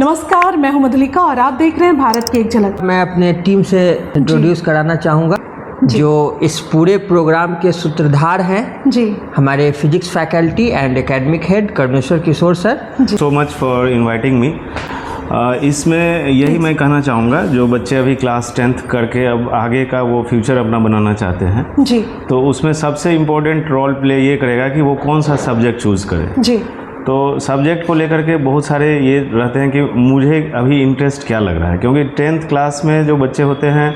नमस्कार, मैं हूं मधुलिका और आप देख रहे हैं भारत की एक झलक। मैं अपने टीम से इंट्रोड्यूस कराना चाहूँगा जो इस पूरे प्रोग्राम के सूत्रधार हैं जी, हमारे physics faculty and academic head Karneshwar Kishore sir. So much for inviting me. इसमें यही मैं कहना चाहूँगा, जो बच्चे अभी क्लास 10th करके अब आगे का वो फ्यूचर अपना बनाना चाहते हैं जी, तो उसमें सबसे इम्पोर्टेंट रोल प्ले ये करेगा कि वो कौन सा सब्जेक्ट चूज़ करे। जी, तो सब्जेक्ट को लेकर के बहुत सारे ये रहते हैं कि मुझे अभी इंटरेस्ट क्या लग रहा है, क्योंकि 10th क्लास में जो बच्चे होते हैं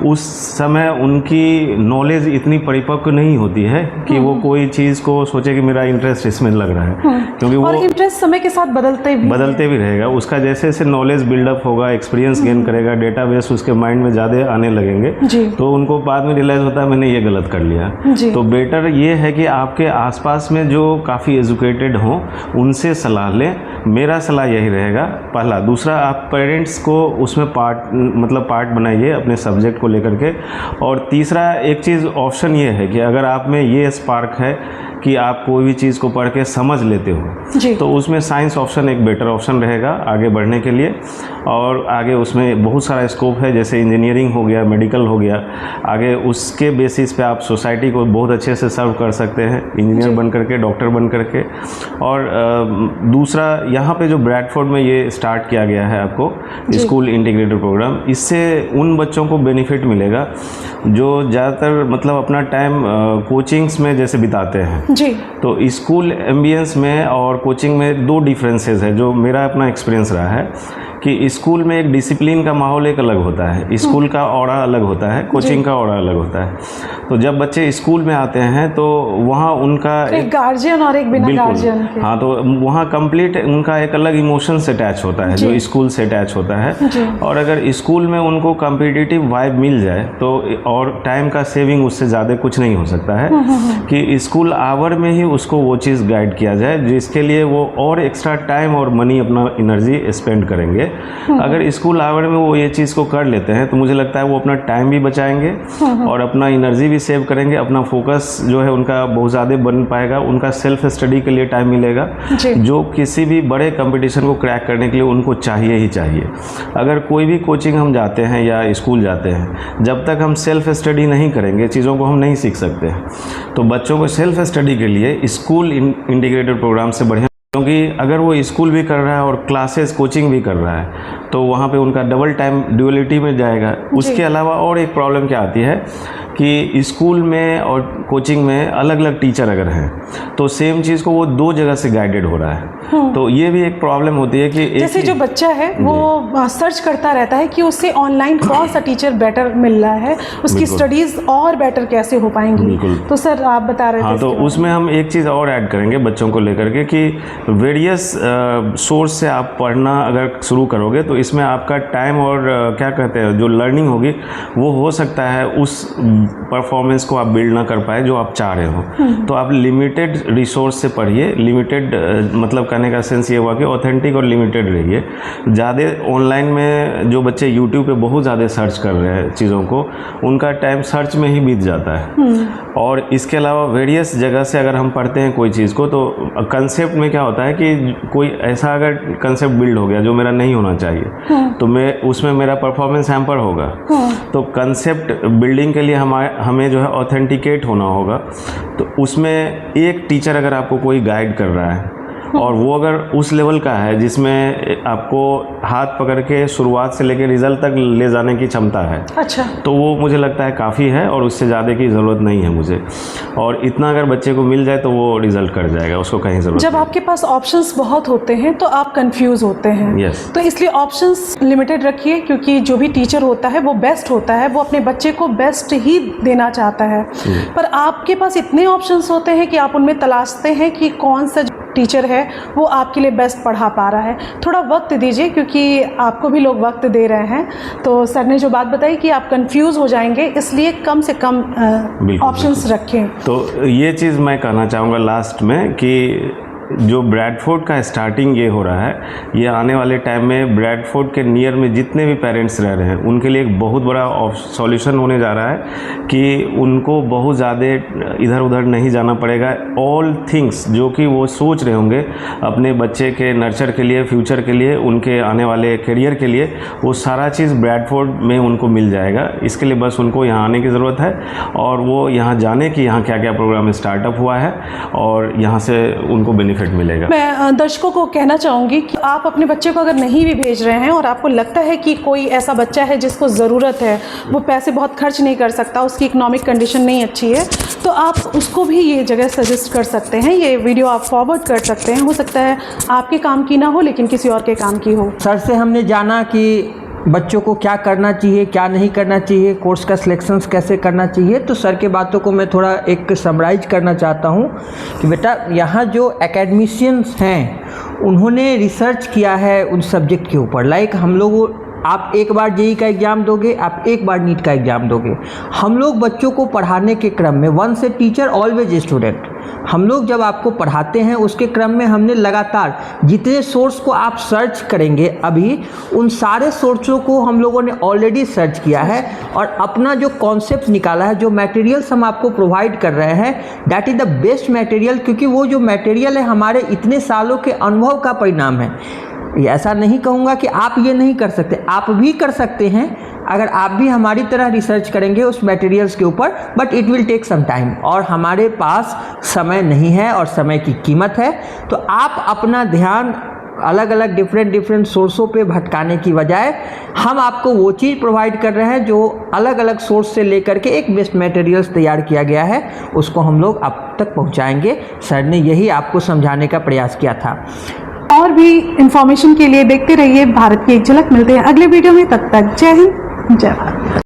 उस समय उनकी नॉलेज इतनी परिपक्व नहीं होती है कि वो कोई चीज़ को सोचे कि मेरा इंटरेस्ट इसमें लग रहा है, क्योंकि वो और इंटरेस्ट समय के साथ बदलते भी रहेगा। उसका जैसे जैसे नॉलेज बिल्डअप होगा, एक्सपीरियंस गेन करेगा, डेटाबेस उसके माइंड में ज़्यादा आने लगेंगे जी, तो उनको बाद में रियलाइज़ होता है मैंने ये गलत कर लिया। जी, तो बेटर ये है कि आपके आसपास में जो काफ़ी एजुकेटेड हों उनसे सलाह लें। मेरा सलाह यही रहेगा, पहला। दूसरा, आप पेरेंट्स को उसमें पार्ट बनाइए अपने सब्जेक्ट को लेकर के। और तीसरा एक चीज़ ऑप्शन ये है कि अगर आप में ये स्पार्क है कि आप कोई भी चीज़ को पढ़ के समझ लेते हो जी, तो उसमें साइंस ऑप्शन एक बेटर ऑप्शन रहेगा आगे बढ़ने के लिए। और आगे उसमें बहुत सारा स्कोप है, जैसे इंजीनियरिंग हो गया, मेडिकल हो गया। आगे उसके बेसिस पे आप सोसाइटी को बहुत अच्छे से सर्व कर सकते हैं, इंजीनियर बन करके, डॉक्टर बन करके। और दूसरा, यहाँ पे जो ब्रैडफोर्ड में ये स्टार्ट किया गया है आपको स्कूल इंटीग्रेटेड प्रोग्राम, इससे उन बच्चों को बेनिफिट मिलेगा जो ज़्यादातर मतलब अपना टाइम कोचिंग्स में जैसे बिताते हैं जी। तो स्कूल एम्बियंस में और कोचिंग में दो डिफरेंसेस है जो मेरा अपना एक्सपीरियंस रहा है कि स्कूल में एक डिसिप्लिन का माहौल एक अलग होता है, स्कूल का ऑरा अलग होता है, कोचिंग का ऑरा अलग होता है। तो जब बच्चे स्कूल में आते हैं तो वहाँ उनका एक गार्जियन और एक बिना गार्जियन के, हाँ, तो वहाँ कंप्लीट उनका एक अलग इमोशन से अटैच होता है जो स्कूल से अटैच होता है। और अगर स्कूल में उनको कॉम्पिटिटिव वाइब मिल जाए तो और टाइम का सेविंग उससे ज़्यादा कुछ नहीं हो सकता है कि स्कूल आवर में ही उसको वो चीज़ गाइड किया जाए जिसके लिए वो और एक्स्ट्रा टाइम और मनी अपना एनर्जी स्पेंड करेंगे। अगर स्कूल आवर में वो ये चीज़ को कर लेते हैं तो मुझे लगता है वो अपना टाइम भी बचाएंगे और अपना एनर्जी भी सेव करेंगे, अपना फोकस जो है उनका बहुत ज़्यादा बन पाएगा, उनका सेल्फ स्टडी के लिए टाइम मिलेगा जो किसी भी बड़े कंपटीशन को क्रैक करने के लिए उनको चाहिए ही चाहिए। अगर कोई भी कोचिंग हम जाते हैं या स्कूल जाते हैं, जब तक हम सेल्फ स्टडी नहीं करेंगे चीज़ों को हम नहीं सीख सकते। तो बच्चों को सेल्फ स्टडी के लिए स्कूल इंटीग्रेटेड प्रोग्राम से बढ़िया, क्योंकि अगर वो स्कूल भी कर रहा है और क्लासेस कोचिंग भी कर रहा है तो वहाँ पे उनका डबल टाइम ड्यूअलिटी में जाएगा। उसके अलावा और एक प्रॉब्लम क्या आती है कि स्कूल में और कोचिंग में अलग अलग टीचर अगर हैं तो सेम चीज़ को वो दो जगह से गाइडेड हो रहा है, तो ये भी एक प्रॉब्लम होती है कि जैसे जो बच्चा है वो सर्च करता रहता है कि उससे ऑनलाइन कौन सा टीचर बेटर मिल रहा है, उसकी स्टडीज़ और बेटर कैसे हो पाएंगी। तो सर आप बता रहे थे। हाँ, तो उसमें हम एक चीज़ और ऐड करेंगे बच्चों को लेकर के कि वेरियस सोर्स से आप पढ़ना अगर शुरू करोगे तो इसमें आपका टाइम और क्या कहते हैं जो लर्निंग होगी वो हो सकता है उस परफॉर्मेंस को आप बिल्ड ना कर पाए जो आप चाह रहे हो। तो आप लिमिटेड रिसोर्स से पढ़िए। लिमिटेड मतलब कहने का सेंस ये हुआ कि ऑथेंटिक और लिमिटेड रहिए। ज़्यादा ऑनलाइन में जो बच्चे यूट्यूब पे बहुत ज़्यादा सर्च कर रहे हैं चीज़ों को, उनका टाइम सर्च में ही बीत जाता है। और इसके अलावा वेरियस जगह से अगर हम पढ़ते हैं कोई चीज़ को तो कंसेप्ट में क्या होता है कि कोई ऐसा अगर कंसेप्ट बिल्ड हो गया जो मेरा नहीं होना चाहिए तो मैं उसमें मेरा परफॉर्मेंस हैम्पर होगा। तो कंसेप्ट बिल्डिंग के लिए हमें जो है ऑथेंटिकेट होना होगा। तो उसमें एक टीचर अगर आपको कोई गाइड कर रहा है और वो अगर उस लेवल का है जिसमें आपको हाथ पकड़ के शुरुआत से लेकर रिजल्ट तक ले जाने की क्षमता है, अच्छा, तो वो मुझे लगता है काफ़ी है और उससे ज़्यादा की ज़रूरत नहीं है मुझे। और इतना अगर बच्चे को मिल जाए तो वो रिजल्ट कर जाएगा, उसको कहीं ज़रूरत जब आपके पास ऑप्शंस बहुत होते हैं तो आप कंफ्यूज होते हैं। यस, तो इसलिए ऑप्शंस लिमिटेड रखिए, क्योंकि जो भी टीचर होता है वो बेस्ट होता है, वो अपने बच्चे को बेस्ट ही देना चाहता है। पर आपके पास इतने ऑप्शंस होते हैं कि आप उनमें तलाशते हैं कि कौन सा टीचर है वो आपके लिए बेस्ट पढ़ा पा रहा है। थोड़ा वक्त दीजिए क्योंकि आपको भी लोग वक्त दे रहे हैं। तो सर ने जो बात बताई कि आप कंफ्यूज हो जाएंगे, इसलिए कम से कम ऑप्शंस रखें। तो ये चीज़ मैं कहना चाहूँगा लास्ट में कि जो ब्रैडफोर्ड का स्टार्टिंग ये हो रहा है, ये आने वाले टाइम में ब्रैडफोर्ड के नियर में जितने भी पेरेंट्स रह रहे हैं उनके लिए एक बहुत बड़ा सॉल्यूशन होने जा रहा है कि उनको बहुत ज़्यादा इधर उधर नहीं जाना पड़ेगा। ऑल थिंग्स जो कि वो सोच रहे होंगे अपने बच्चे के नर्चर के लिए, फ्यूचर के लिए, उनके आने वाले करियर के लिए, वो सारा चीज़ ब्रैडफोर्ड में उनको मिल जाएगा। इसके लिए बस उनको यहाँ आने की ज़रूरत है और वो यहाँ जाने कि यहाँ क्या क्या प्रोग्राम स्टार्टअप हुआ है और यहाँ से उनको बेनिफिट मिलेगा। मैं दर्शकों को कहना चाहूँगी कि आप अपने बच्चे को अगर नहीं भी भेज रहे हैं और आपको लगता है कि कोई ऐसा बच्चा है जिसको ज़रूरत है, वो पैसे बहुत खर्च नहीं कर सकता, उसकी इकोनॉमिक कंडीशन नहीं अच्छी है, तो आप उसको भी ये जगह सजेस्ट कर सकते हैं। ये वीडियो आप फॉरवर्ड कर सकते हैं। हो सकता है आपके काम की ना हो लेकिन किसी और के काम की हो। सर से हमने जाना कि बच्चों को क्या करना चाहिए, क्या नहीं करना चाहिए, कोर्स का सिलेक्शन कैसे करना चाहिए। तो सर के बातों को मैं थोड़ा एक समराइज करना चाहता हूँ कि बेटा यहाँ जो एकेडमिशियंस हैं उन्होंने रिसर्च किया है उन सब्जेक्ट के ऊपर। लाइक हम लोग, आप एक बार जेईई का एग्ज़ाम दोगे, आप एक बार नीट का एग्ज़ाम दोगे। हम लोग बच्चों को पढ़ाने के क्रम में वन से टीचर ऑलवेज स्टूडेंट, हम लोग जब आपको पढ़ाते हैं उसके क्रम में हमने लगातार जितने सोर्स को आप सर्च करेंगे अभी, उन सारे सोर्सों को हम लोगों ने ऑलरेडी सर्च किया है और अपना जो कॉन्सेप्ट निकाला है, जो मटेरियल्स हम आपको प्रोवाइड कर रहे हैं, that is the best material. क्योंकि वो जो मटेरियल है हमारे इतने सालों के अनुभव का परिणाम है। ऐसा नहीं कहूँगा कि आप ये नहीं कर सकते, आप भी कर सकते हैं अगर आप भी हमारी तरह रिसर्च करेंगे उस मटेरियल्स के ऊपर, but it will take some time और हमारे पास समय नहीं है और समय की कीमत है। तो आप अपना ध्यान अलग अलग डिफरेंट सोर्सों पे भटकाने की बजाय हम आपको वो चीज़ प्रोवाइड कर रहे हैं जो अलग अलग सोर्स से लेकर के एक बेस्ट मटेरियल्स तैयार किया गया है, उसको हम लोग आप तक पहुंचाएंगे। सर ने यही आपको समझाने का प्रयास किया था। और भी इंफॉर्मेशन के लिए देखते रहिए भारत की एक झलक। मिलते हैं अगले वीडियो में, तब तक जय हिंद, जय भारत।